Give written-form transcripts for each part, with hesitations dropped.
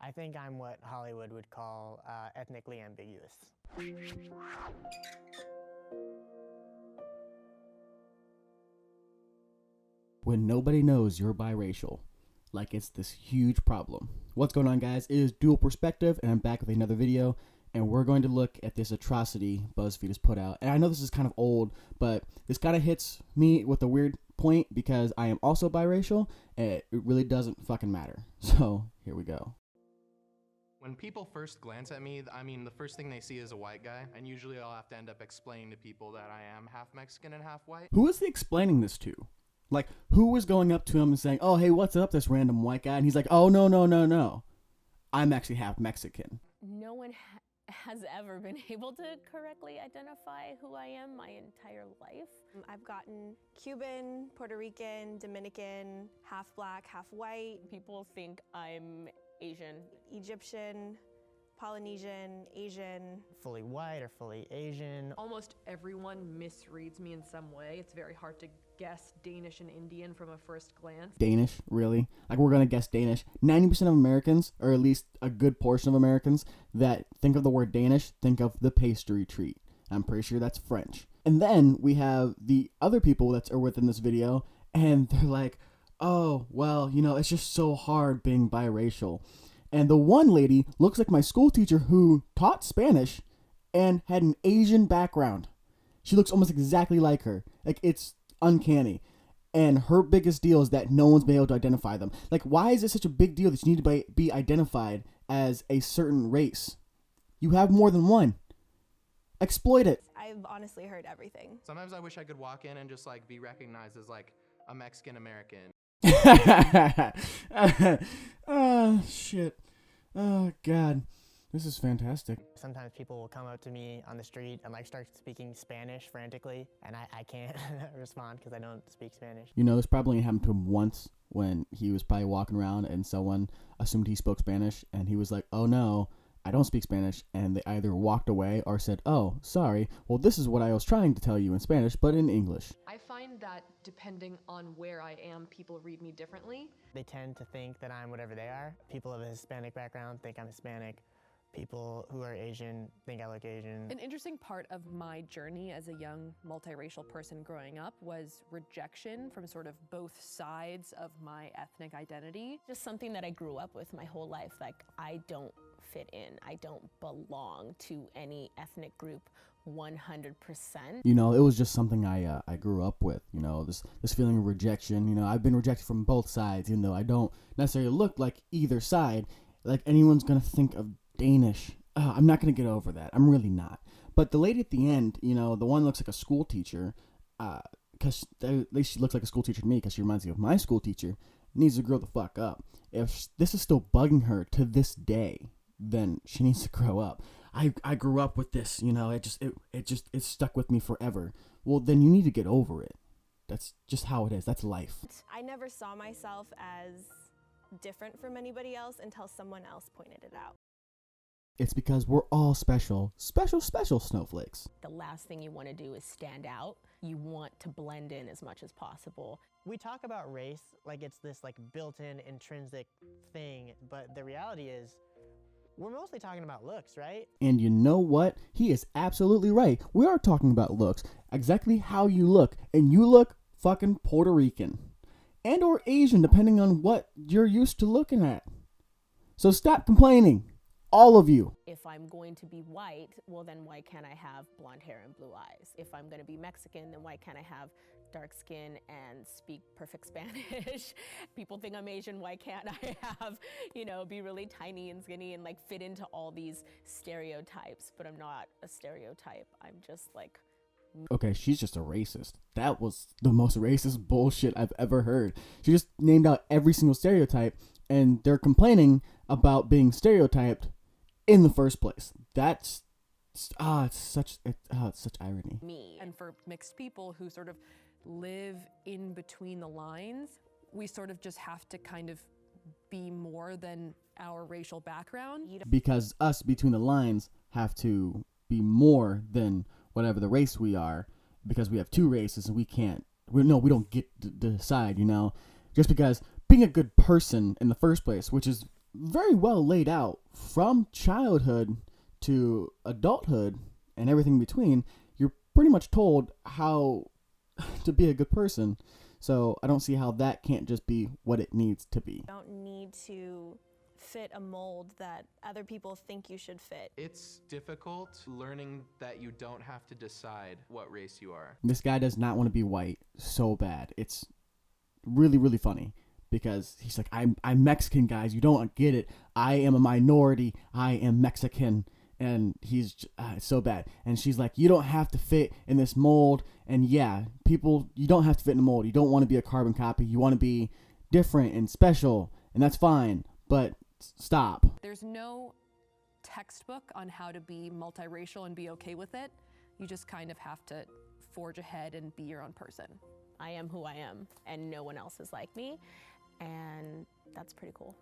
I think I'm what Hollywood would call ethnically ambiguous. When nobody knows you're biracial, like it's this huge problem. What's going on, guys? It is Dual Perspective, and I'm back with another video, and we're going to look at this atrocity Buzzfeed has put out. And I know this is kind of old, but this kind of hits me with a weird point because I am also biracial, and it really doesn't fucking matter. So here we go. When people first glance at me, I mean, the first thing they see is a white guy, and usually I'll have to end up explaining to people that I am half Mexican and half white. Who is he explaining this to? Like, who was going up to him and saying, "Oh, hey, what's up, this random white guy?" And he's like, "Oh, no. I'm actually half Mexican." No one has ever been able to correctly identify who I am my entire life. I've gotten Cuban, Puerto Rican, Dominican, half black, half white. People think I'm Asian. Egyptian, Polynesian, Asian. Fully white or fully Asian. Almost everyone misreads me in some way. It's very hard to guess Danish and Indian from a first glance. Danish, really? Like, we're gonna guess Danish. 90% of Americans, or at least a good portion of Americans, that think of the word Danish, think of the pastry treat. I'm pretty sure that's French. And then we have the other people that are within this video, and they're like, "Oh, well, you know, it's just so hard being biracial." And the one lady looks like my school teacher who taught Spanish and had an Asian background. She looks almost exactly like her. Like, it's uncanny. And her biggest deal is that no one's been able to identify them. Like, why is it such a big deal that you need to be identified as a certain race? You have more than one. Exploit it. I've honestly heard everything. Sometimes I wish I could walk in and just like be recognized as like a Mexican American. Oh, shit. Oh, God. This is fantastic. Sometimes people will come up to me on the street and like start speaking Spanish frantically, and I can't respond because I don't speak Spanish. You know, this probably happened to him once when he was probably walking around and someone assumed he spoke Spanish, and he was like, "Oh no, I don't speak Spanish," and they either walked away or said, "Oh, sorry, well, this is what I was trying to tell you in Spanish, but in English." I find that depending on where I am, people read me differently. They tend to think that I'm whatever they are. People of a Hispanic background think I'm Hispanic. People who are Asian think I look Asian. An interesting part of my journey as a young multiracial person growing up was rejection from sort of both sides of my ethnic identity. Just something that I grew up with my whole life. Like, I don't fit in. I don't belong to any ethnic group 100%. You know, it was just something I grew up with, you know, this feeling of rejection. You know, I've been rejected from both sides, even though I don't necessarily look like either side. Like, anyone's going to think of Danish. I'm not going to get over that. I'm really not. But the lady at the end, you know, the one looks like a school teacher, because at least she looks like a school teacher to me because she reminds me of my school teacher, needs to grow the fuck up. If this is still bugging her to this day, then she needs to grow up. I grew up with this, you know, it stuck with me forever. Well, then you need to get over it. That's just how it is. That's life. I never saw myself as different from anybody else until someone else pointed it out. It's because we're all special snowflakes. The last thing you want to do is stand out. You want to blend in as much as possible. We talk about race like it's this like built-in intrinsic thing, but the reality is we're mostly talking about looks, right? And you know what? He is absolutely right. We are talking about looks. Exactly how you look. And you look fucking Puerto Rican. And or Asian, depending on what you're used to looking at. So stop complaining. All of you. If I'm going to be white, well then why can't I have blonde hair and blue eyes? If I'm going to be Mexican, then why can't I have dark skin and speak perfect Spanish? People think I'm Asian, why can't I have, you know, be really tiny and skinny and like fit into all these stereotypes? But I'm not a stereotype. I'm just like... Okay, she's just a racist. That was the most racist bullshit I've ever heard. She just named out every single stereotype, and they're complaining about being stereotyped in the first place. That's it's such irony. Me. And for mixed people who sort of live in between the lines, we sort of just have to kind of be more than our racial background. Because us between the lines have to be more than whatever the race we are, because we have two races and we don't get to decide, you know, just because being a good person in the first place, which is very well laid out from childhood to adulthood and everything in between. You're pretty much told how to be a good person. So I don't see how that can't just be what it needs to be. You don't need to fit a mold that other people think you should fit. It's difficult learning that you don't have to decide what race you are. This guy does not want to be white so bad. It's really, really funny because he's like, I'm Mexican, guys. You don't get it. I am a minority. I am Mexican. And he's so bad. And she's like, you don't have to fit in this mold. And yeah, people, you don't have to fit in the mold. You don't want to be a carbon copy. You want to be different and special. And that's fine. But stop. There's no textbook on how to be multiracial and be okay with it. You just kind of have to forge ahead and be your own person. I am who I am, and no one else is like me, and that's pretty cool.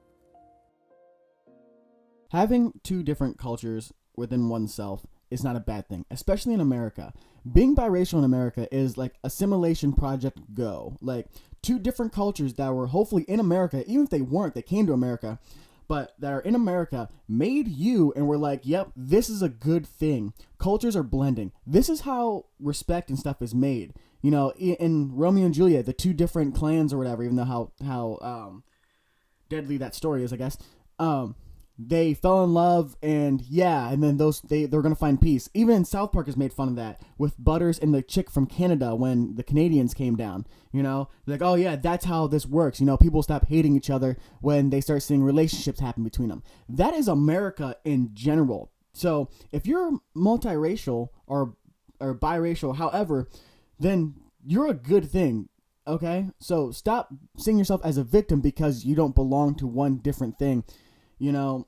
Having two different cultures within oneself is not a bad thing, especially in America. Being biracial in America is like assimilation project go. Like two different cultures that were hopefully in America, even if they weren't, they came to America, but that are in America, made you and were like, yep, this is a good thing. Cultures are blending. This is how respect and stuff is made. You know, in Romeo and Juliet, the two different clans or whatever, even though how deadly that story is, I guess, they fell in love, and yeah, and then they're gonna find peace. Even in South Park has made fun of that with Butters and the chick from Canada when the Canadians came down. You know, like, oh yeah, that's how this works. You know, people stop hating each other when they start seeing relationships happen between them. That is America in general. So if you're multiracial or biracial, however, then you're a good thing. Okay, so stop seeing yourself as a victim because you don't belong to one different thing. You know,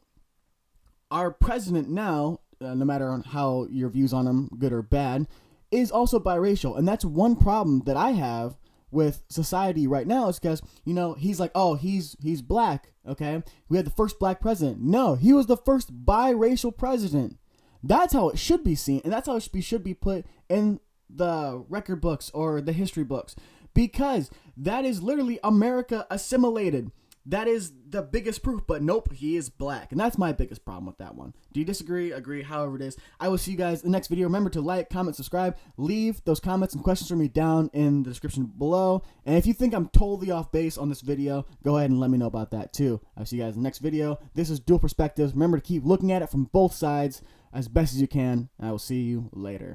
our president now, no matter on how your views on him, good or bad, is also biracial. And that's one problem that I have with society right now is because, you know, he's like, oh, he's black, okay? We had the first black president. No, he was the first biracial president. That's how it should be seen, and that's how it should be put in the record books or the history books, because that is literally America assimilated. That is the biggest proof, but nope, he is black. And that's my biggest problem with that one. Do you disagree, agree, however it is? I will see you guys in the next video. Remember to like, comment, subscribe. Leave those comments and questions for me down in the description below. And if you think I'm totally off base on this video, go ahead and let me know about that too. I'll see you guys in the next video. This is Dual Perspectives. Remember to keep looking at it from both sides as best as you can. And I will see you later.